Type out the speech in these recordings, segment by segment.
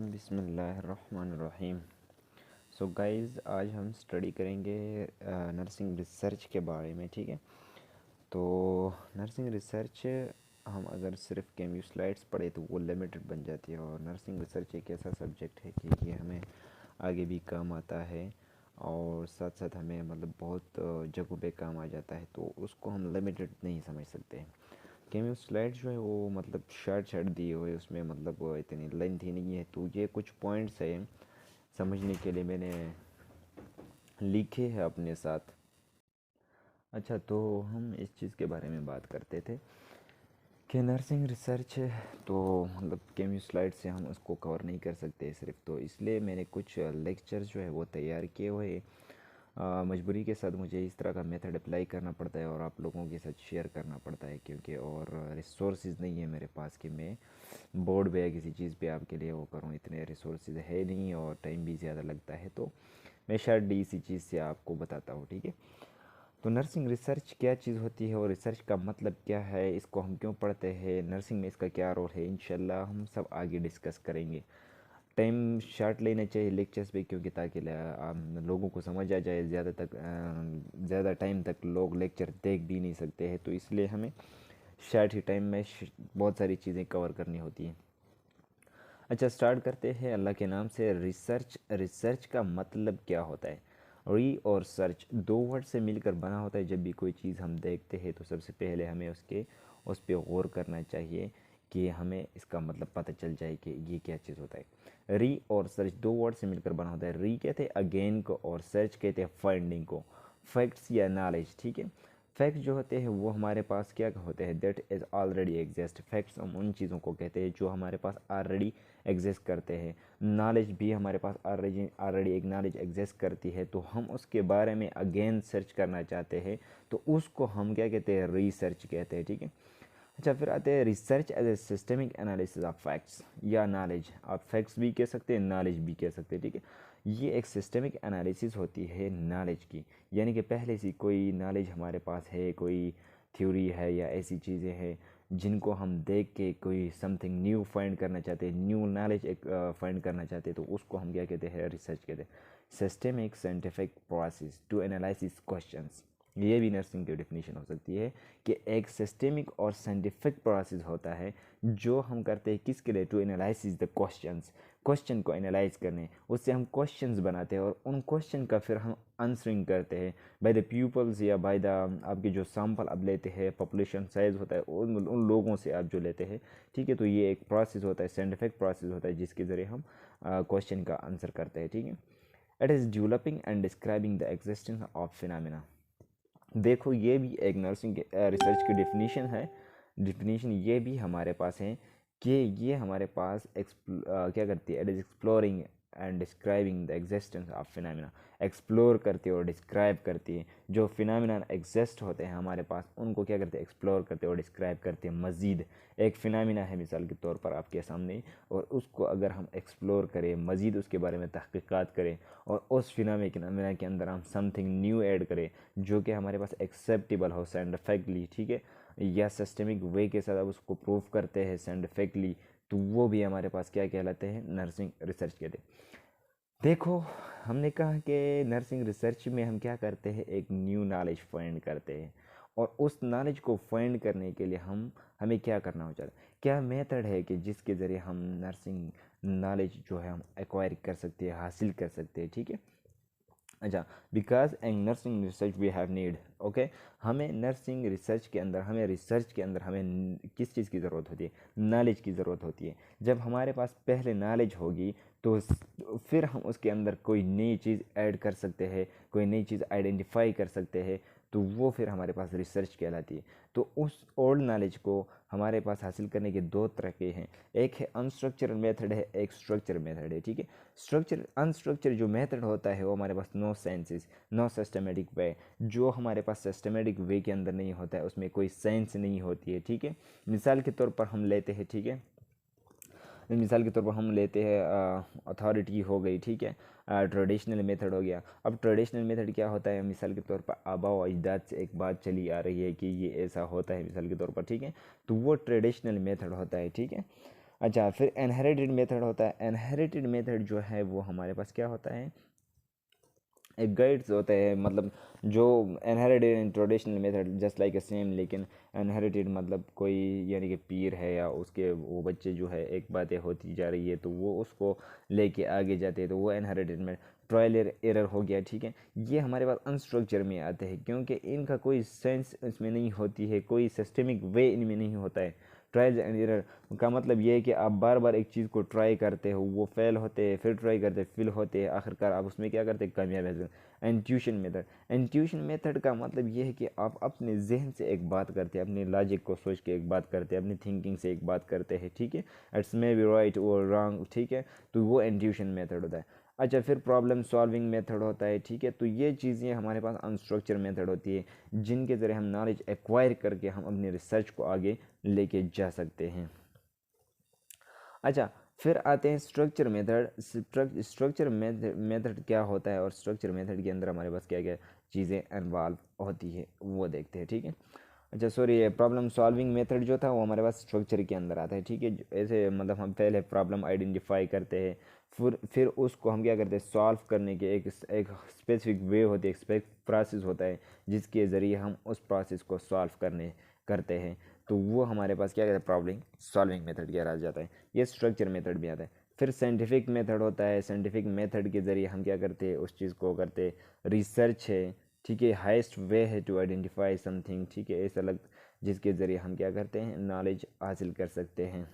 बिस्मिल्लाहिर्रहमानिर्रहीम। So guys, आज हम स्टडी करेंगे नर्सिंग रिसर्च के बारे में। ठीक है, तो नर्सिंग रिसर्च हम अगर सिर्फ केमियो स्लाइड्स पढ़े तो वो लिमिटेड बन जाती है, और नर्सिंग रिसर्च एक ऐसा सब्जेक्ट है कि ये हमें आगे भी काम आता है और साथ साथ हमें मतलब बहुत जगहों पे काम आ जाता है, तो उसको हम लिमिटेड नहीं समझ सकते। केमियो स्लाइड जो है वो मतलब शॉर्ट शॉर्ट दिए हुए, उसमें मतलब वो इतनी लेंथ ही नहीं है, तो ये कुछ पॉइंट्स है समझने के लिए मैंने लिखे हैं अपने साथ। अच्छा, तो हम इस चीज़ के बारे में बात करते थे कि नर्सिंग रिसर्च है, तो मतलब केमियो स्लाइड से हम उसको कवर नहीं कर सकते सिर्फ, तो इसलिए मैंने कुछ लेक्चर्स जो है वो तैयार किए हुए। मजबूरी के साथ मुझे इस तरह का मेथड अप्लाई करना पड़ता है और आप लोगों के साथ शेयर करना पड़ता है, क्योंकि और रिसोर्सेज नहीं है मेरे पास कि मैं बोर्ड पे या किसी चीज़ पे आपके लिए वो करूँ। इतने रिसोर्सेज है नहीं और टाइम भी ज़्यादा लगता है, तो मैं शायद इसी चीज़ से आपको बताता हूँ। ठीक है, तो नर्सिंग रिसर्च क्या चीज़ होती है और रिसर्च का मतलब क्या है, इसको हम क्यों पढ़ते हैं, नर्सिंग में इसका क्या रोल है, इंशाल्लाह हम सब आगे डिस्कस करेंगे। टाइम शार्ट लेना चाहिए लेक्चर्स पे, क्योंकि ताकि लोगों को समझ आ जाए। ज़्यादा टाइम तक लोग लेक्चर देख भी नहीं सकते हैं, तो इसलिए हमें शार्ट ही टाइम में बहुत सारी चीज़ें कवर करनी होती हैं। अच्छा, स्टार्ट करते हैं अल्लाह के नाम से। रिसर्च, रिसर्च का मतलब क्या होता है? री और सर्च दो वर्ड से मिलकर बना होता है। जब भी कोई चीज़ हम देखते हैं तो सबसे पहले हमें उस पर गौर करना चाहिए कि हमें इसका मतलब पता चल जाए कि ये क्या चीज़ होता है। री और सर्च दो वर्ड से मिलकर बना होता है। री कहते हैं अगेन को और सर्च कहते हैं फाइंडिंग को, फैक्ट्स या नॉलेज। ठीक है, फैक्ट्स जो होते हैं वो हमारे पास क्या होते हैं, that is already exist. Facts हम उन चीज़ों को कहते हैं जो हमारे पास ऑलरेडी एग्जिस्ट करते हैं। नॉलेज भी हमारे पास ऑलरेडी एक नॉलेज एग्जिस्ट करती है, तो हम उसके बारे में अगेन सर्च करना चाहते हैं, तो उसको हम क्या कहते हैं, रिसर्च कहते हैं। ठीक है, अच्छा, फिर आते हैं research as a systemic analysis of facts या नॉलेज। आप फैक्ट्स भी कह सकते हैं, नॉलेज भी कह सकते हैं। ठीक है, ये एक सिस्टमिक एनालिसिस होती है नॉलेज की, यानी कि पहले से कोई नॉलेज हमारे पास है, कोई थ्योरी है या ऐसी चीज़ें हैं जिनको हम देख के कोई समथिंग न्यू फाइंड करना चाहते हैं, न्यू नॉलेज एक फाइंड करना चाहते हैं, तो उसको हम क्या कहते हैं, रिसर्च कहते हैं। Systemic scientific process to analysis questions, ये भी नर्सिंग की डेफिनेशन हो सकती है कि एक सिस्टमिक और साइंटिफिक प्रोसेस होता है जो हम करते हैं किसके लिए, to analysis the questions, question को एनालाइज करने, उससे हम क्वेश्चंस बनाते हैं और उन क्वेश्चन का फिर हम आंसरिंग करते हैं बाय द पीपल्स या बाय द आपके जो सैम्पल आप लेते हैं, पॉपुलेशन साइज होता है उन लोगों से आप जो लेते हैं। ठीक है, तो ये एक प्रोसेस होता है, साइंटिफिक प्रोसेस होता है जिसके ज़रिए हम क्वेश्चन का आंसर करते हैं। ठीक है, it is developing and describing the existence of phenomena. देखो, ये भी एक नर्सिंग रिसर्च की डेफिनेशन है। डेफिनेशन ये भी हमारे पास है कि ये हमारे पास क्या करती है, it is exploring and describing the existence of phenomena. Explore करती है और डिस्क्राइब करती है, जो फिनोमेना एग्जिस्ट होते हैं हमारे पास उनको क्या करते हैं, एक्सप्लोर करते हैं और डिस्क्राइब करते हैं। मज़ीद एक फ़िनोमेना है मिसाल के तौर पर आपके सामने, और उसको अगर हम एक्सप्लोर करें, मज़ीद उसके बारे में तहक़ीक़ात करें और उस फिनोमेना के अंदर हम समथिंग न्यू ऐड करें जो कि हमारे पास एक्सेप्टेबल हो साइंटिफिकली, ठीक है, या सिस्टमिक वे के साथ आप उसको प्रूव करते हैं साइंटिफिकली, तो वो भी हमारे पास क्या कहलाते हैं, नर्सिंग रिसर्च कहते हैं। देखो, हमने कहा कि नर्सिंग रिसर्च में हम क्या करते हैं, एक न्यू नॉलेज फाइंड करते हैं, और उस नॉलेज को फाइंड करने के लिए हमें क्या करना हो जाता है, क्या मेथड है कि जिसके ज़रिए हम नर्सिंग नॉलेज जो है हम एक्वायर कर सकते हैं, हासिल कर सकते हैं। ठीक है, अच्छा, because in nursing research we have need, okay, हमें नर्सिंग रिसर्च के अंदर हमें किस चीज़ की ज़रूरत होती है, नॉलेज की ज़रूरत होती है। जब हमारे पास पहले नॉलेज होगी तो फिर हम उसके अंदर कोई नई चीज़ ऐड कर सकते हैं, कोई नई चीज़ आइडेंटिफाई कर सकते हैं, तो वो फिर हमारे पास रिसर्च कहलाती है। तो उस ओल्ड नॉलेज को हमारे पास हासिल करने के दो तरीके हैं, एक है अनस्ट्रक्चरड मेथड है, एक स्ट्रक्चर मेथड है। ठीक है, अनस्ट्रक्चर जो मेथड होता है वो हमारे पास no sciences, no systematic way, जो हमारे पास सिस्टमेटिक वे के अंदर नहीं होता है, उसमें कोई साइंस नहीं होती है। ठीक है, मिसाल के तौर पर हम लेते हैं, ठीक है, मिसाल के तौर पर हम लेते हैं अथॉरिटी हो गई, ठीक है, ट्रेडिशनल मेथड हो गया। अब ट्रेडिशनल मेथड क्या होता है, मिसाल के तौर पर आबा व अजदाद से एक बात चली आ रही है कि ये ऐसा होता है मिसाल के तौर पर, ठीक है, तो वो ट्रेडिशनल मेथड होता है। ठीक है, अच्छा, फिर इनहेरिटेड मेथड होता है। इनहेरिटेड मेथड जो है वो हमारे पास क्या होता है, एक गाइड्स होते हैं, मतलब जो inherited in traditional method just like a same, लेकिन इनहेरिटेड मतलब कोई यानी कि पीर है या उसके वो बच्चे जो है एक बातें होती जा रही है तो वो उसको लेके आगे जाते हैं, तो वो इनहेरिटेड में ट्रायल एरर हो गया, ठीक है। ये हमारे पास अनस्ट्रक्चर में आते हैं क्योंकि इनका कोई सेंस इसमें नहीं होती है, कोई सिस्टमिक वे इनमें नहीं होता है। ट्रायल एंड एरर का मतलब ये है कि आप बार बार एक चीज़ को ट्राई करते हो, वो फेल होते हैं, फिर ट्राई करते फेल होते हैं, आखिरकार आप उसमें क्या करते हैं, कामयाब है। इंट्यूशन मेथड, इंट्यूशन मेथड का मतलब ये है कि आप अपने जहन से एक बात करते हैं, अपने लॉजिक को सोच के एक बात करते हैं, अपनी थिंकिंग से एक बात करते हैं, ठीक है। इट्स मे बी राइट और रॉन्ग, ठीक है, तो वो इंट्यूशन मेथड होता है। अच्छा, फिर प्रॉब्लम सॉल्विंग मेथड होता है, ठीक है। तो ये चीज़ें हमारे पास अनस्ट्रक्चर मेथड होती है जिनके ज़रिए हम नॉलेज एक्वायर करके हम अपनी रिसर्च को आगे लेके जा सकते हैं। अच्छा, फिर आते हैं स्ट्रक्चर मेथड। स्ट्रक्चर मेथड क्या होता है और स्ट्रक्चर मेथड के अंदर हमारे पास क्या क्या चीज़ें इन्वॉल्व होती है वो देखते हैं, ठीक है। अच्छा सॉरी, ये प्रॉब्लम सॉल्विंग मेथड जो था वो हमारे पास स्ट्रक्चर के अंदर आता है, ठीक है। ऐसे मतलब हम पहले प्रॉब्लम आइडेंटिफाई करते हैं, फिर उसको हम क्या करते हैं, सॉल्व करने के एक स्पेसिफिक वे होती है, एक स्पेसिफिक प्रोसेस होता है जिसके ज़रिए हम उस प्रोसेस को सॉल्व करते हैं। तो वो हमारे पास क्या कहते हैं, प्रॉब्लम सॉल्विंग मेथड कहा जाता है। ये स्ट्रक्चर मेथड भी आता है। फिर साइंटिफिक मेथड होता है। साइंटिफिक मेथड के ज़रिए हम क्या करते हैं, उस चीज़ को करते रिसर्च है, ठीक है। हाइस्ट वे है टू आइडेंटिफाई समथिंग, ठीक है, ऐसा लग जिसके ज़रिए हम क्या करते हैं, नॉलेज हासिल कर सकते हैं।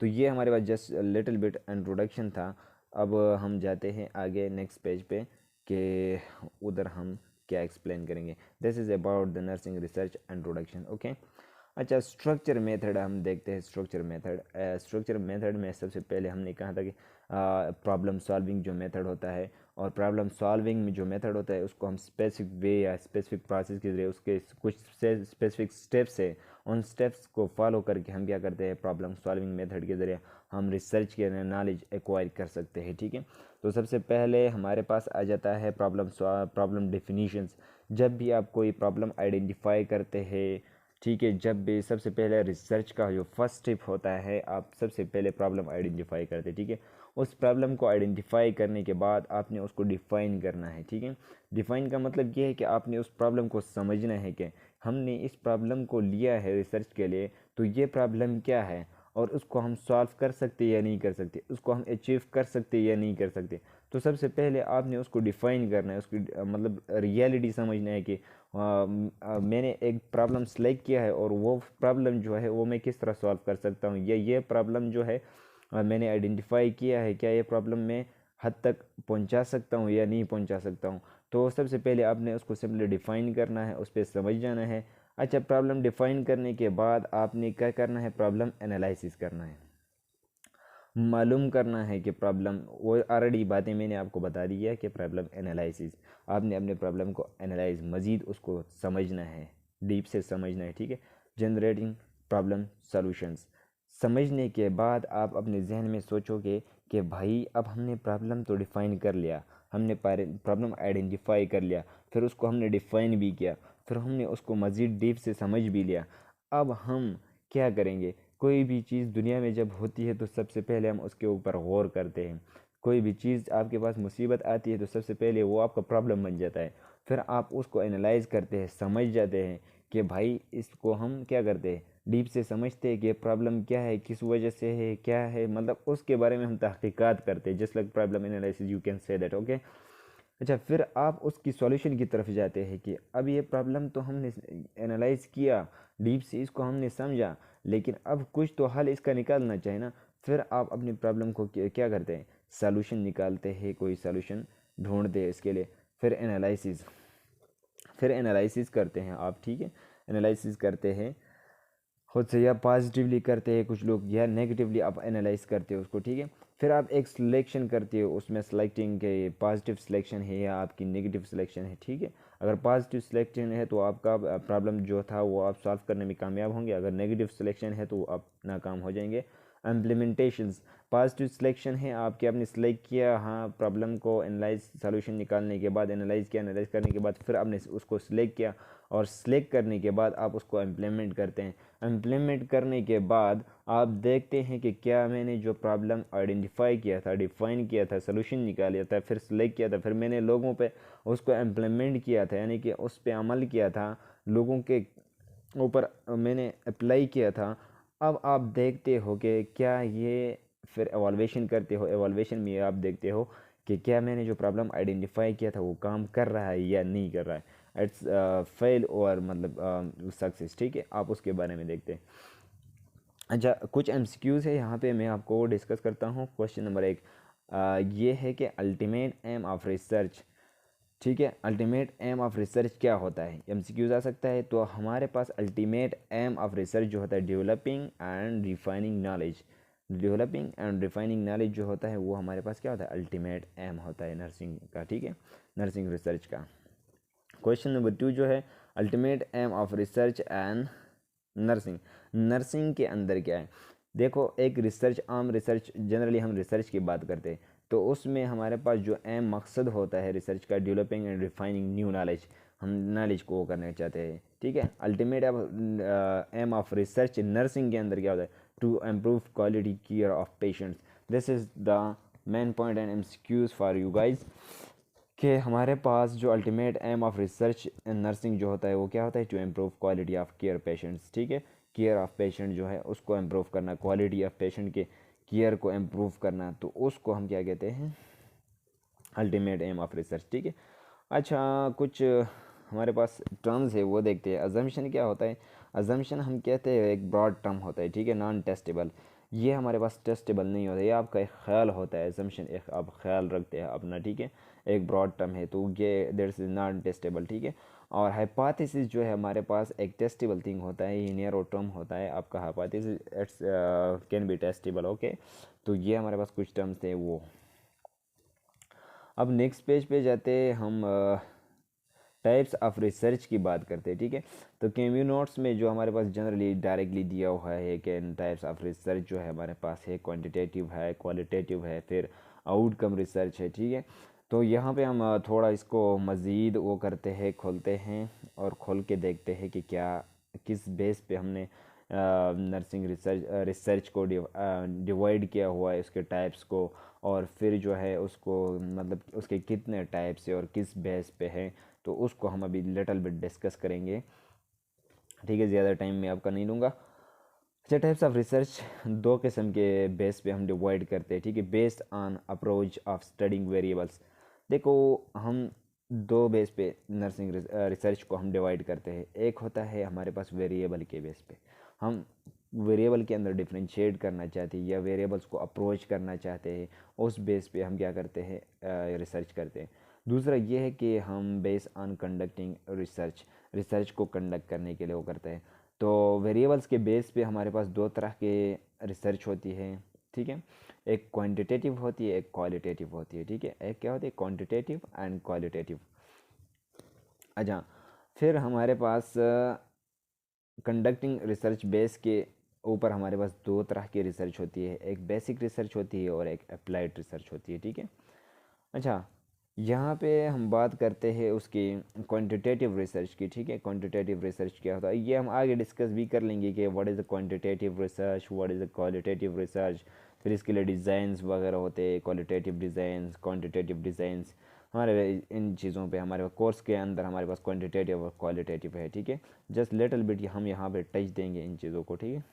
तो ये हमारे पास जस्ट लिटिल बिट इंट्रोडक्शन था। अब हम जाते हैं आगे नेक्स्ट पेज पे कि उधर हम क्या एक्सप्लेन करेंगे। This is about the nursing research introduction, okay. अच्छा, स्ट्रक्चर मेथड हम देखते हैं। स्ट्रक्चर मेथड, स्ट्रक्चर मेथड में सबसे पहले हमने कहा था कि प्रॉब्लम सॉल्विंग जो मेथड होता है, और प्रॉब्लम सॉल्विंग में जो मेथड होता है उसको हम स्पेसिफिक वे या स्पेसिफिक प्रोसेस के जरिए उसके कुछ स्पेसिफिक स्टेप्स है, उन स्टेप्स को फॉलो करके हम क्या करते हैं, प्रॉब्लम सॉल्विंग मेथड के ज़रिए हम रिसर्च के नॉलेज एक्वायर कर सकते हैं, ठीक है। तो सबसे पहले हमारे पास आ जाता है प्रॉब्लम डेफिनीशंस। जब भी आप कोई प्रॉब्लम आइडेंटिफाई करते हैं, ठीक है, जब भी सबसे पहले रिसर्च का जो फर्स्ट स्टेप होता है, आप सबसे पहले प्रॉब्लम आइडेंटिफाई करते हैं, ठीक है। उस प्रॉब्लम को आइडेंटिफाई करने के बाद आपने उसको डिफ़ाइन करना है, ठीक है। डिफ़ाइन का मतलब ये है कि आपने उस प्रॉब्लम को समझना है कि हमने इस प्रॉब्लम को लिया है रिसर्च के लिए, तो ये प्रॉब्लम क्या है और उसको हम सॉल्व कर सकते या नहीं कर सकते, उसको हम अचीव कर सकते या नहीं कर सकते। तो सबसे पहले आपने उसको डिफ़ाइन करना है, उसकी मतलब रियलिटी समझना है कि मैंने एक प्रॉब्लम सेलेक्ट किया है और वो प्रॉब्लम जो है वो मैं किस तरह सॉल्व कर सकता हूँ, या ये प्रॉब्लम जो है मैंने आइडेंटिफाई किया है, क्या ये प्रॉब्लम मैं हद तक पहुँचा सकता हूँ या नहीं पहुँचा सकता हूँ। तो सबसे पहले आपने उसको सिंपली डिफ़ाइन करना है, उस पर समझ जाना है। अच्छा, प्रॉब्लम डिफ़ाइन करने के बाद आपने क्या करना है, प्रॉब्लम एनालिसिस करना है, मालूम करना है कि प्रॉब्लम, वो ऑलरेडी बातें मैंने आपको बता दी है कि प्रॉब्लम एनालिसिस, आपने अपने प्रॉब्लम को एनालाइज मज़ीद उसको समझना है, डीप से समझना है, ठीक है। जनरेटिंग प्रॉब्लम सॉल्यूशंस, समझने के बाद आप अपने जहन में सोचोगे कि भाई अब हमने प्रॉब्लम तो डिफ़ाइन कर लिया, हमने प्रॉब्लम आइडेंटिफाई कर लिया, फिर उसको हमने डिफ़ाइन भी किया, फिर हमने उसको मज़ीद डीप से समझ भी लिया। अब हम क्या करेंगे, कोई भी चीज़ दुनिया में जब होती है तो सबसे पहले हम उसके ऊपर गौर करते हैं। कोई भी चीज़ आपके पास मुसीबत आती है तो सबसे पहले वो आपका प्रॉब्लम बन जाता है, फिर आप उसको एनालाइज करते हैं, समझ जाते हैं कि भाई इसको हम क्या करते हैं, डीप से समझते हैं कि प्रॉब्लम क्या है, किस वजह से है, क्या है, मतलब उसके बारे में हम तहकीकात करते हैं, just like problem analysis, you can say that, okay. अच्छा, फिर आप उसकी सॉल्यूशन की तरफ जाते हैं कि अब ये प्रॉब्लम तो हमने एनालाइज किया, डीप से इसको हमने समझा, लेकिन अब कुछ तो हल इसका निकालना चाहिए ना। फिर आप अपनी प्रॉब्लम को क्या करते हैं, सॉल्यूशन निकालते हैं, कोई सॉल्यूशन ढूंढते हैं इसके लिए। फिर एनालिसिस करते हैं आप, ठीक है। एनालिसिस करते हैं खुद से, या पॉजिटिवली करते हैं कुछ लोग, या नेगेटिवली आप एनालाइज करते हो उसको, ठीक है। फिर आप एक सिलेक्शन करते हो, उसमें सेलेक्टिंग के पॉजिटिव सिलेक्शन है या आपकी नेगेटिव सिलेक्शन है, ठीक है। अगर पॉजिटिव सिलेक्शन है तो आपका प्रॉब्लम जो था वो आप सॉल्व करने में कामयाब होंगे, अगर नेगेटिव सिलेक्शन है तो आप नाकाम हो जाएंगे। इम्प्लीमेंटेशंस, पॉजिटिव सिलेक्शन है, आपके आपने सिलेक्ट किया, हाँ प्रॉब्लम को एनालाइज सोल्यूशन निकालने के बाद एनालाइज किया, एनालाइज करने के बाद फिर आपने उसको सिलेक्ट किया और सिलेक्ट करने के बाद आप उसको इम्प्लीमेंट करते हैं। इम्प्लीमेंट करने के बाद आप देखते हैं कि क्या मैंने जो प्रॉब्लम आइडेंटिफाई किया था, डिफाइन किया था, सोल्यूशन निकाला था, फिर सिलेक्ट किया था, फिर मैंने लोगों पे उसको इम्प्लीमेंट किया था, यानी कि उस पर अमल किया था, लोगों के ऊपर मैंने अप्लाई किया था। अब आप देखते हो कि क्या ये, फिर एवॉल्वेशन करते हो, एवॉल्वेशन में आप देखते हो कि क्या मैंने जो प्रॉब्लम आइडेंटिफाई किया था वो काम कर रहा है या नहीं कर रहा है, इट्स फेल और मतलब सक्सेस, ठीक है, आप उसके बारे में देखते हैं। अच्छा, कुछ एमसीक्यूज़ है यहाँ पे, मैं आपको डिस्कस करता हूँ। क्वेश्चन नंबर 1 ये है कि अल्टीमेट एम ऑफ रिसर्च, ठीक है, अल्टीमेट एम ऑफ रिसर्च क्या होता है, एमसीक्यूज आ सकता है। तो हमारे पास अल्टीमेट एम ऑफ रिसर्च जो होता है developing and refining knowledge, developing and refining knowledge जो होता है वो हमारे पास क्या होता है, अल्टीमेट एम होता है नर्सिंग का, ठीक है, नर्सिंग रिसर्च का। क्वेश्चन नंबर 2 जो है ultimate aim of research and nursing, nursing के अंदर क्या है, देखो एक रिसर्च, आम रिसर्च, जनरली हम रिसर्च की बात करते हैं तो उसमें हमारे पास जो एम मकसद होता है रिसर्च का, developing and refining new knowledge, हम नॉलेज को वो करना चाहते हैं, ठीक है। Ultimate aim of research nursing के अंदर क्या होता है, to improve quality care of patients. This is the main point and MCQs for you guys, कि हमारे पास जो ultimate aim of research in nursing जो होता है वो क्या होता है, to improve quality of care patients, ठीक है, केयर ऑफ पेशेंट जो है उसको इम्प्रूव करना, क्वालिटी ऑफ पेशेंट के केयर को इम्प्रूव करना, तो उसको हम क्या कहते हैं, अल्टीमेट एम ऑफ रिसर्च, ठीक है। अच्छा, कुछ हमारे पास टर्म्स है वो देखते हैं। अजम्पशन क्या होता है, अजम्पशन हम कहते हैं एक ब्रॉड टर्म होता है, ठीक है, नॉन टेस्टेबल, ये हमारे पास टेस्टेबल नहीं होता, ये आपका एक ख्याल होता है, अजम्पशन एक आप ख्याल रखते हैं अपना, ठीक है, एक ब्रॉड टर्म है, तो ये दैट्स इज नॉन टेस्टेबल, ठीक है। और हाइपोथेसिस जो है हमारे पास एक टेस्टेबल थिंग होता है, ये नैरो टर्म होता है आपका, hypothesis it's can be testable, okay. तो ये हमारे पास कुछ टर्म्स थे वो। अब नेक्स्ट पेज पे जाते हम टाइप्स ऑफ रिसर्च की बात करते हैं, ठीक है। तो केम्यू नोट्स में जो हमारे पास जनरली डायरेक्टली दिया हुआ है कि टाइप्स ऑफ रिसर्च जो है हमारे पास है, क्वांटिटेटिव है, क्वालिटेटिव है, फिर आउटकम रिसर्च है, ठीक है। तो यहाँ पे हम थोड़ा इसको मज़ीद वो करते हैं, खोलते हैं और खोल के देखते हैं कि क्या, किस बेस पे हमने नर्सिंग रिसर्च को डिवाइड किया हुआ है, उसके टाइप्स को, और फिर जो है उसको मतलब उसके कितने टाइप्स है और किस बेस पे है, तो उसको हम अभी लिटल बिट डिस्कस करेंगे, ठीक है, ज़्यादा टाइम मैं आपका नहीं लूँगा। अच्छा, टाइप्स ऑफ रिसर्च दो किस्म के बेस पे हम डिवाइड करते हैं, ठीक है, based on approach of studying variables. देखो, हम दो बेस पे नर्सिंग रिसर्च को हम डिवाइड करते हैं, एक होता है हमारे पास वेरिएबल के बेस पे, हम वेरिएबल के अंदर डिफ्रेंशिएट करना चाहते हैं या वेरिएबल्स को अप्रोच करना चाहते हैं, उस बेस पे हम क्या करते हैं, रिसर्च करते हैं। दूसरा ये है कि हम base on conducting research, research को कंडक्ट करने के लिए वो करते हैं। तो वेरिएबल्स के बेस पे हमारे पास दो तरह के रिसर्च होती है, ठीक है, एक क्वांटिटेटिव होती है, एक क्वालिटेटिव होती है, ठीक है, एक क्या होती है, क्वांटिटेटिव एंड क्वालिटेटिव। अच्छा, फिर हमारे पास कंडक्टिंग रिसर्च बेस के ऊपर हमारे पास दो तरह की रिसर्च होती है, एक बेसिक रिसर्च होती है और एक अप्लाइड रिसर्च होती है, ठीक है। अच्छा, यहाँ पे हम बात करते हैं उसकी क्वांटिटेटिव रिसर्च की, ठीक है, क्वांटिटेटिव रिसर्च क्या होता है ये हम आगे डिस्कस भी कर लेंगे कि what is the quantitative research, what is the qualitative research, फिर इसके लिए डिज़ाइंस वगैरह होते हैं, क्वालिटेटिव डिज़ाइंस, क्वांटिटेटिव डिज़ाइंस, हमारे इन चीज़ों पे हमारे कोर्स के अंदर हमारे पास क्वांटिटेटिव और क्वालिटेटिव है, ठीक है। जस्ट लिटिल बिट हम यहाँ पे टच देंगे इन चीज़ों को, ठीक है।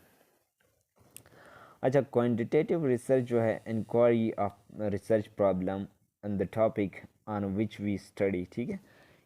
अच्छा, क्वांटिटेटिव रिसर्च जो है inquiry of research problem on the topic on which we study, ठीक है,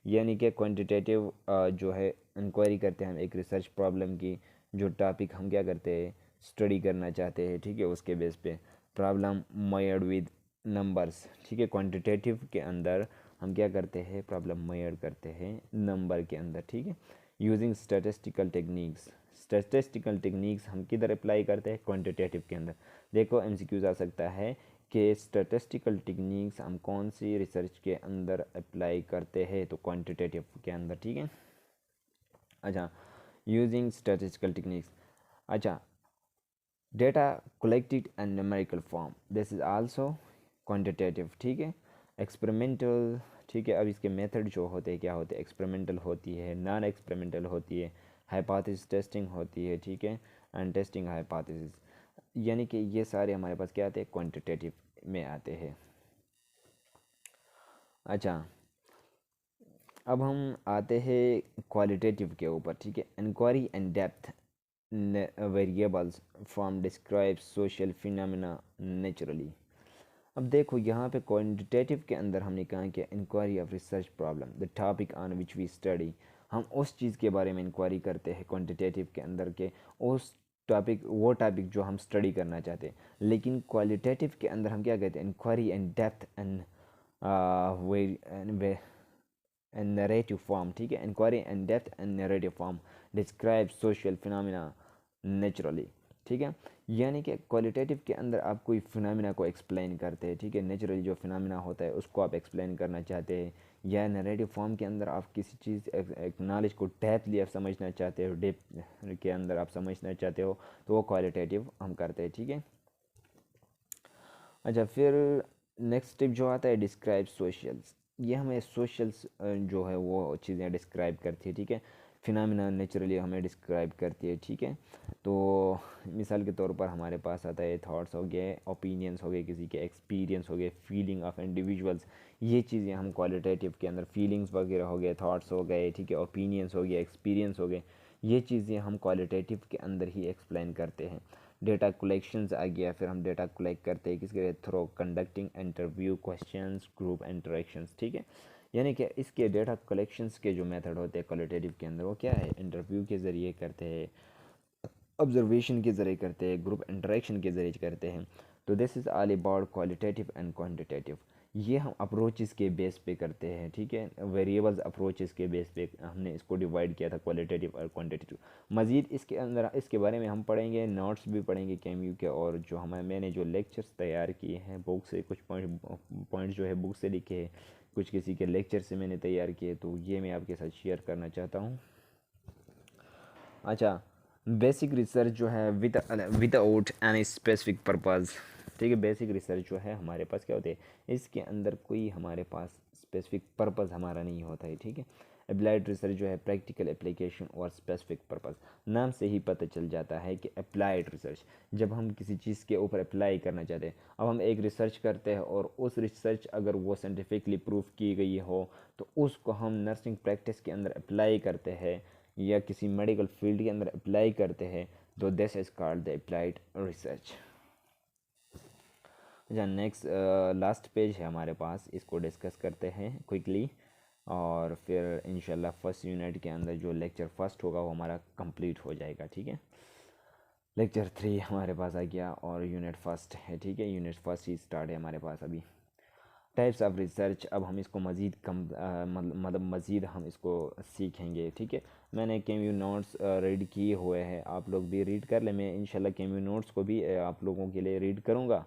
यानी कि क्वांटिटेटिव जो है इंक्वायरी करते हैं हम एक रिसर्च प्रॉब्लम की, जो टॉपिक हम क्या करते हैं, स्टडी करना चाहते हैं, ठीक है, उसके बेस पे प्रॉब्लम मेयर्ड विद नंबर्स, ठीक है, क्वांटिटेटिव के अंदर हम क्या करते हैं, प्रॉब्लम मेयर्ड करते हैं नंबर के अंदर, ठीक है, using statistical techniques. Statistical techniques हम किधर अप्लाई करते हैं, क्वांटिटेटिव के अंदर। देखो एमसीक्यूज आ सकता है कि स्टैटिस्टिकल टेक्निक्स हम कौन सी रिसर्च के अंदर अप्लाई करते हैं, तो क्वांटिटेटिव के अंदर, ठीक है। अच्छा, यूजिंग स्टैटिस्टिकल टेक्निक्स, अच्छा data collected and numerical form, this is also quantitative, ठीक है। एक्सपेरिमेंटल, ठीक है। अब इसके मेथड जो होते हैं क्या होते हैं, एक्सपेरिमेंटल होती है, नॉन एक्सपेरिमेंटल होती है, हाइपोथेसिस टेस्टिंग होती है, ठीक है, एंड टेस्टिंग हाइपोथेसिस, यानी कि ये सारे हमारे पास क्या आते हैं, क्वांटिटेटिव में आते हैं। अच्छा, अब हम आते हैं क्वालिटेटिव के ऊपर, ठीक है। Inquiry and depth variables form describe social phenomena naturally. अब देखो यहाँ पे क्वांटिटेटिव के अंदर हमने कहा कि inquiry of research problem the topic on which we study, हम उस चीज़ के बारे में इंक्वायरी करते हैं क्वांटिटेटिव के अंदर के उस टॉपिक, वो टॉपिक जो हम स्टडी करना चाहते हैं। लेकिन क्वालिटेटिव के अंदर हम क्या कहते हैं, inquiry and depth and and narrative form, ठीक है। Inquiry and depth and narrative form describe social phenomena naturally, ठीक है। यानी कि क्वालिटेटिव के अंदर आप कोई फिनोमिना को एक्सप्लेन करते हैं, ठीक है। नेचुरली जो फिनोमिना होता है उसको आप एक्सप्लेन करना चाहते हैं, या नरेटिव फॉर्म के अंदर आप किसी चीज़ एक नॉलेज को डेप्थली आप समझना चाहते हो, डेप्थ के अंदर आप समझना चाहते हो, तो वो क्वालिटेटिव हम करते हैं, ठीक है। अच्छा, फिर नेक्स्ट स्टेप जो आता है डिस्क्राइब सोशल्स, ये हमें सोशल्स जो है वो चीज़ें डिस्क्राइब करती है, ठीक है। फिनोमिना नेचुरली हमें डिस्क्राइब करती है, ठीक है। तो मिसाल के तौर पर हमारे पास आता है थॉट्स हो गए, ओपिनियंस हो गए, किसी के एक्सपीरियंस हो गए, फीलिंग ऑफ इंडिविजुअल्स, ये चीज़ें हम क्वालिटेटिव के अंदर, फीलिंग्स वगैरह हो गए, थॉट्स हो गए, ठीक है, ओपिनियंस हो गए, एक्सपीरियंस हो गए, ये चीज़ें हम क्वालिटेटिव के अंदर ही एक्सप्लेन करते हैं। डेटा कलेक्शंस आ गया, फिर हम डेटा कलेक्ट करते हैं किसके through, conducting interview, questions, group interactions, ठीक है। यानी कि इसके डेटा कलेक्शंस के जो मेथड होते हैं क्वालिटेटिव के अंदर वो क्या है, इंटरव्यू के ज़रिए करते हैं, ऑब्जर्वेशन के ज़रिए करते हैं, ग्रुप इंटरेक्शन के ज़रिए करते हैं। तो this is all about qualitative and quantitative. ये हम अप्रोचेस के बेस पे करते हैं, ठीक है। वेरिएबल्स अप्रोचेस के बेस पे हमने इसको डिवाइड किया था, क्वालिटेटिव और क्वांटिटेटिव। मज़ीद इसके अंदर इसके बारे में हम पढ़ेंगे, नोट्स भी पढ़ेंगे केम्यू के, और जो मैंने जो लेक्चर्स तैयार किए हैं बुक से, कुछ पॉइंट जो है बुक से लिखे हैं, कुछ किसी के लेक्चर से मैंने तैयार किए, तो ये मैं आपके साथ शेयर करना चाहता हूँ। अच्छा, बेसिक रिसर्च जो है विदाउट एनी स्पेसिफिक पर्पज़, ठीक है। बेसिक रिसर्च जो है हमारे पास क्या होते हैं, इसके अंदर कोई हमारे पास स्पेसिफिक पर्पज़ हमारा नहीं होता है, ठीक है। अप्लाइड रिसर्च जो है प्रैक्टिकल एप्लीकेशन और स्पेसिफिक पर्पज़, नाम से ही पता चल जाता है कि अप्लाइड रिसर्च, जब हम किसी चीज़ के ऊपर अप्लाई करना चाहते हैं। अब हम एक रिसर्च करते हैं और उस रिसर्च अगर वो साइंटिफिकली प्रूव की गई हो तो उसको हम नर्सिंग प्रैक्टिस के अंदर अप्लाई करते हैं या किसी मेडिकल फील्ड के अंदर अप्लाई करते हैं, तो this is called the applied research. अच्छा, नेक्स्ट लास्ट पेज है हमारे पास, इसको डिस्कस करते हैं क्विकली, और फिर इंशाल्लाह फर्स्ट यूनिट के अंदर जो लेक्चर फर्स्ट होगा वो हमारा कंप्लीट हो जाएगा, ठीक है। लेक्चर 3 हमारे पास आ गया और यूनिट फर्स्ट है, ठीक है। यूनिट फर्स्ट ही स्टार्ट है हमारे पास अभी। टाइप्स ऑफ रिसर्च, अब हम इसको मज़ीद मतलब मज़ीद हम इसको सीखेंगे, ठीक है। मैंने केम्यू नोट्स रीड किए हुए हैं, आप लोग भी रीड कर लें। मैं इंशाल्लाह केम्यू नोट्स को भी आप लोगों के लिए रीड करूँगा,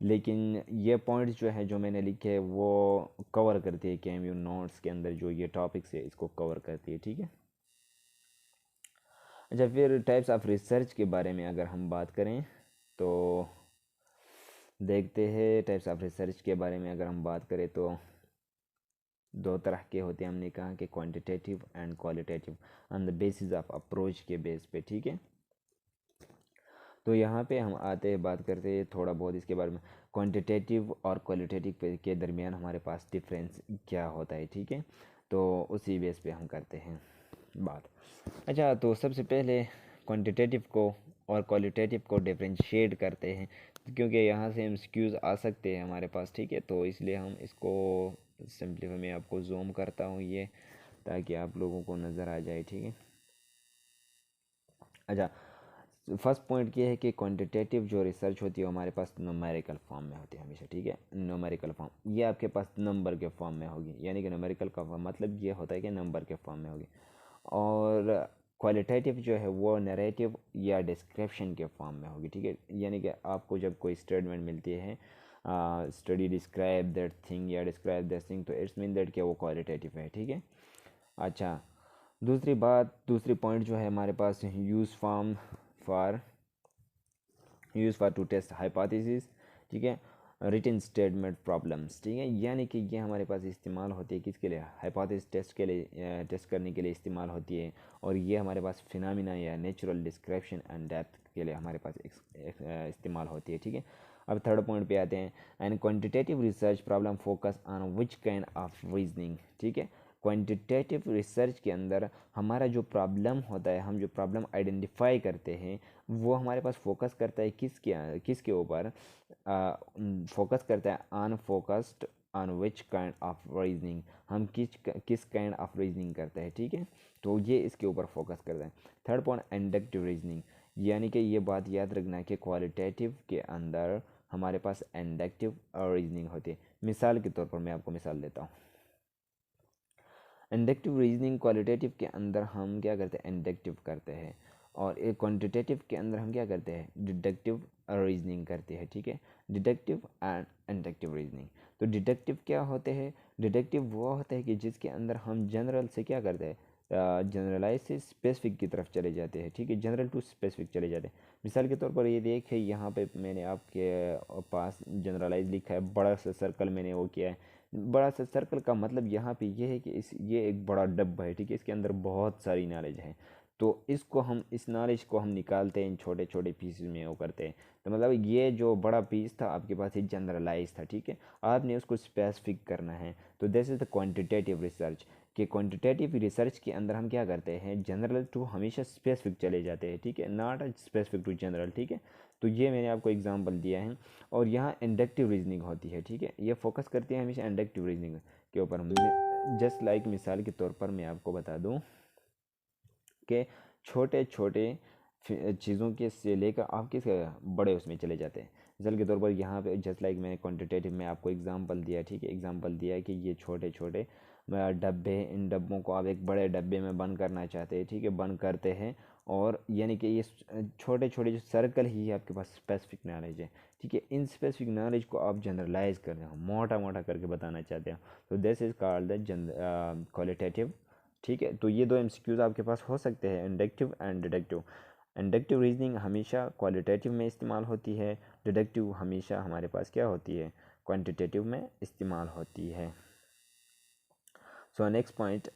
लेकिन ये पॉइंट्स जो है जो मैंने लिखे हैं वो कवर करती है केम्यू नोट्स के अंदर, जो ये टॉपिक्स है इसको कवर करती है, ठीक है। अच्छा, फिर टाइप्स ऑफ रिसर्च के बारे में अगर हम बात करें तो देखते हैं, टाइप्स ऑफ रिसर्च के बारे में अगर हम बात करें तो दो तरह के होते हैं, हमने कहा कि quantitative and qualitative, on the basis of approach के बेस पे, ठीक है। तो यहाँ पे हम आते हैं, बात करते हैं थोड़ा बहुत इसके बारे में, क्वांटिटेटिव और क्वालिटेटिव के दरमियान हमारे पास डिफरेंस क्या होता है, ठीक है। तो उसी बेस पे हम करते हैं बात। अच्छा, तो सबसे पहले क्वांटिटेटिव को और क्वालिटेटिव को डिफरेंशिएट करते हैं, क्योंकि यहाँ से एमसीक्यूज़ आ सकते हैं हमारे पास, ठीक है। तो इसलिए हम इसको सिंपलीफाई, मैं आपको जूम करता हूँ ये, ताकि आप लोगों को नज़र आ जाए, ठीक है। अच्छा, फर्स्ट पॉइंट ये है कि क्वांटिटेटिव जो रिसर्च होती है वो हमारे पास न्यूमेरिकल फॉर्म में होती है हमेशा, ठीक है। न्यूमेरिकल फॉर्म, ये आपके पास नंबर के फॉर्म में होगी, यानी कि न्यूमेरिकल का मतलब ये होता है कि नंबर के फॉर्म में होगी। और क्वालिटेटिव जो है वो नैरेटिव या डिस्क्रिप्शन के फॉर्म में होगी, ठीक है। यानी कि आपको जब कोई स्टेटमेंट मिलती है, स्टडी डिस्क्राइब दैट थिंग या डिस्क्राइब दैट थिंग, तो इट्स मीन दैट कि वो क्वालिटेटिव है, ठीक है। अच्छा, दूसरी पॉइंट जो है हमारे पास use form for use for to test hypothesis, ठीक है, रिटन स्टेटमेंट प्रॉब्लम्स, ठीक है, यानी कि ये हमारे पास इस्तेमाल होती है किसके लिए, हाइपोथेसिस टेस्ट के लिए, टेस्ट करने के लिए इस्तेमाल होती है। और ये हमारे पास फिनोमिना या नेचुरल डिस्क्रिप्शन एंड डेप्थ के लिए हमारे पास इस्तेमाल होती है, ठीक है। अब थर्ड पॉइंट पे आते हैं, and quantitative research problem focus on which kind of reasoning, ठीक है। क्वांटिटेटिव रिसर्च के अंदर हमारा जो प्रॉब्लम होता है, हम जो प्रॉब्लम आइडेंटिफाई करते हैं, वो हमारे पास फोकस करता है किसके ऊपर, फोकस करता है on focused on which kind of reasoning, हम किस काइंड ऑफ रीजनिंग करते हैं, ठीक है। तो ये इसके ऊपर फोकस करता है। थर्ड पॉइंट इंडक्टिव रीजनिंग, यानी कि ये बात याद रखना कि क्वालिटेटिव के अंदर हमारे पास इंडक्टिव और रीजनिंग होती है। मिसाल के तौर पर मैं आपको मिसाल देता हूँ। इंडक्टिव रीजनिंग क्वालिटेटिव के अंदर हम क्या करते हैं, इंडक्टिव करते हैं, और एक क्वांटिटेटिव के अंदर हम क्या करते हैं, डिडक्टिव रीजनिंग करते हैं, ठीक है। डिडक्टिव एंड इंडक्टिव रीजनिंग, तो डिडक्टिव क्या होते हैं, डिडक्टिव वो होता है कि जिसके अंदर हम जनरल से क्या करते हैं, जनरलाइज से स्पेसिफिक की तरफ चले जाते हैं, ठीक है, जनरल टू स्पेसिफिक चले जाते हैं। मिसाल के तौर पर ये देखें, यहाँ पे मैंने आपके पास जनरलाइज लिखा है, बड़ा सा सर्कल मैंने वो किया है। बड़ा सा सर्कल का मतलब यहाँ पे ये है कि ये एक बड़ा डब्बा है, ठीक है, इसके अंदर बहुत सारी नॉलेज है। तो इस नॉलेज को हम निकालते हैं, इन छोटे छोटे पीसेस में वो करते हैं। तो मतलब ये जो बड़ा पीस था आपके पास, ये जनरलाइज था, ठीक है, आपने उसको स्पेसिफिक करना है। तो this is the quantitative research. कि क्वांटिटेटिव रिसर्च के अंदर हम क्या करते हैं, जनरल टू हमेशा स्पेसिफिक चले जाते हैं, ठीक है, नॉट स्पेसिफिक टू जनरल, ठीक है। तो ये मैंने आपको एग्जांपल दिया है। और यहाँ इंडक्टिव रीजनिंग होती है, ठीक है, ये फोकस करती है हमेशा इंडक्टिव रीजनिंग के ऊपर। जस्ट लाइक मिसाल के तौर पर मैं आपको बता दूँ कि छोटे छोटे चीज़ों के से लेकर आप किस बड़े उसमें चले जाते हैं। मिसाल के तौर पर यहाँ पे जस्ट लाइक मैंने क्वांटिटेटिव में आपको एग्जांपल दिया, ठीक है, एग्जांपल दिया है कि ये छोटे छोटे डब्बे, इन डब्बों को आप एक बड़े डब्बे में बंद करना चाहते हैं, ठीक है, बंद करते हैं। और यानी कि ये छोटे छोटे जो सर्कल ही आपके पास स्पेसिफिक नॉलेज है, ठीक है, इन स्पेसिफिक नॉलेज को आप जनरलाइज कर रहे हो, मोटा मोटा करके बताना चाहते हो। तो this is called the qualitative, ठीक है। तो ये दो एमसीक्यूज आपके पास हो सकते हैं, inductive and deductive. Inductive reasoning हमेशा क्वालिटेटिव में इस्तेमाल होती है, डिडक्टिव हमेशा हमारे पास क्या होती है, क्वांटिटेटिव में इस्तेमाल होती है। So next point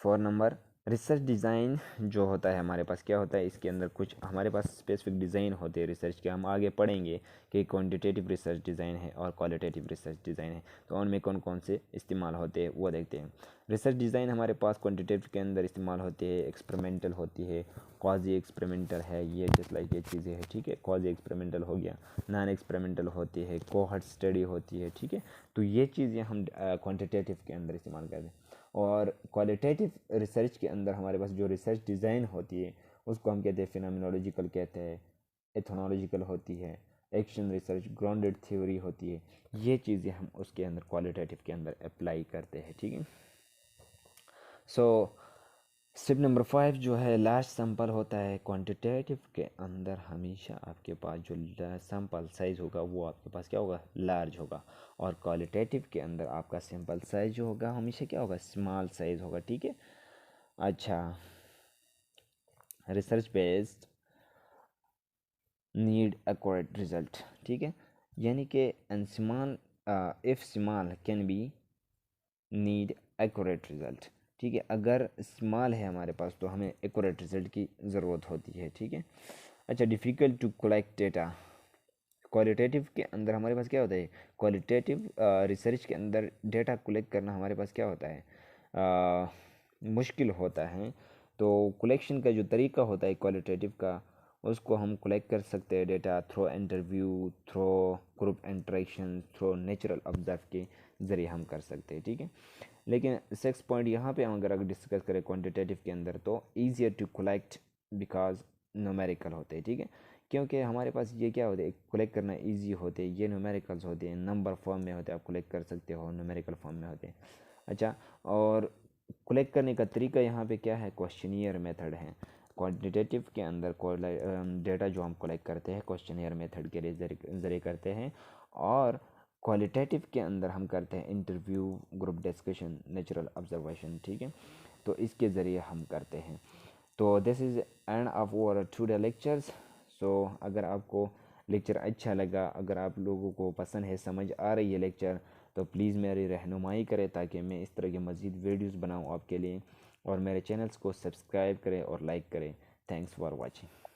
4 number, research design जो होता है हमारे पास क्या होता है, इसके अंदर कुछ हमारे पास स्पेसिफिक डिज़ाइन होते हैं रिसर्च के। हम आगे पढ़ेंगे कि क्वांटिटेटिव रिसर्च डिज़ाइन है और क्वालिटेटिव रिसर्च डिज़ाइन है, तो उनमें कौन कौन से इस्तेमाल होते हैं वो देखते हैं। रिसर्च डिज़ाइन हमारे पास क्वांटिटेटिव के अंदर इस्तेमाल होती है, एक्सपेरिमेंटल होती है, क्वाजी एक्सपेरिमेंटल है, ये जस्ट लाइक ये चीज़ें हैं, ठीक है, क्वाजी एक्सपेरिमेंटल हो गया, नॉन एक्सपेरिमेंटल होती है, कोहर्ट स्टडी होती है, ठीक है। तो ये चीज़ें हम क्वांटिटेटिव के अंदर इस्तेमाल करते हैं। और क्वालिटेटिव रिसर्च के अंदर हमारे पास जो रिसर्च डिज़ाइन होती है उसको हम कहते हैं फिनोमिनोलॉजिकल कहते हैं, एथनोलॉजिकल होती है, एक्शन रिसर्च, ग्राउंडेड थ्योरी होती है। ये चीज़ें हम उसके अंदर क्वालिटेटिव के अंदर अप्लाई करते हैं, ठीक है। सो स्टेप नंबर 5 जो है लास्ट सैंपल होता है। क्वांटिटेटिव के अंदर हमेशा आपके पास जो सैंपल साइज़ होगा वो आपके पास क्या होगा, लार्ज होगा। और क्वालिटेटिव के अंदर आपका सैंपल साइज जो होगा हमेशा क्या होगा, स्मॉल साइज होगा, ठीक है। अच्छा, research based need accurate result, ठीक है, यानी कि small if small can be need accurate result, ठीक है, अगर स्मॉल है हमारे पास तो हमें एक्यूरेट रिजल्ट की ज़रूरत होती है, ठीक है। अच्छा, difficult to collect data, qualitative के अंदर हमारे पास क्या होता है, क्वालिटेटिव रिसर्च के अंदर डेटा कलेक्ट करना हमारे पास क्या होता है, मुश्किल होता है। तो कलेक्शन का जो तरीका होता है क्वालिटेटिव का, उसको हम कलेक्ट कर सकते हैं data through interview, through group interaction, through natural observe के ज़रिए हम कर सकते हैं, ठीक है। लेकिन 6 पॉइंट यहाँ पे हम अगर डिस्कस करें क्वांटिटेटिव के अंदर, तो easier to collect because numerical होते हैं, ठीक है, क्योंकि हमारे पास ये क्या होते हैं, कलेक्ट करना इजी होते हैं, ये न्यूमेरिकल्स होते हैं, नंबर फॉर्म में होते हैं, आप कलेक्ट कर सकते हो, न्यूमेरिकल फॉर्म में होते हैं। अच्छा, और कलेक्ट करने का तरीका यहाँ पे क्या है, क्वेश्चनियर मेथड है। क्वांटिटेटिव के अंदर डेटा जो हम कलेक्ट करते हैं क्वेश्चनियर मेथड के ज़रिए करते हैं, और क्वालिटेटिव के अंदर हम करते हैं interview, group discussion, natural observation, ठीक है, तो इसके ज़रिए हम करते हैं। तो this is end of our today lectures. So अगर आपको लेक्चर अच्छा लगा, अगर आप लोगों को पसंद है, समझ आ रही है लेक्चर, तो प्लीज़ मेरी रहनुमाई करें ताकि मैं इस तरह के मज़ीद वीडियोस बनाऊं आपके लिए, और मेरे चैनल्स को सब्सक्राइब करें और लाइक करें। Thanks for watching.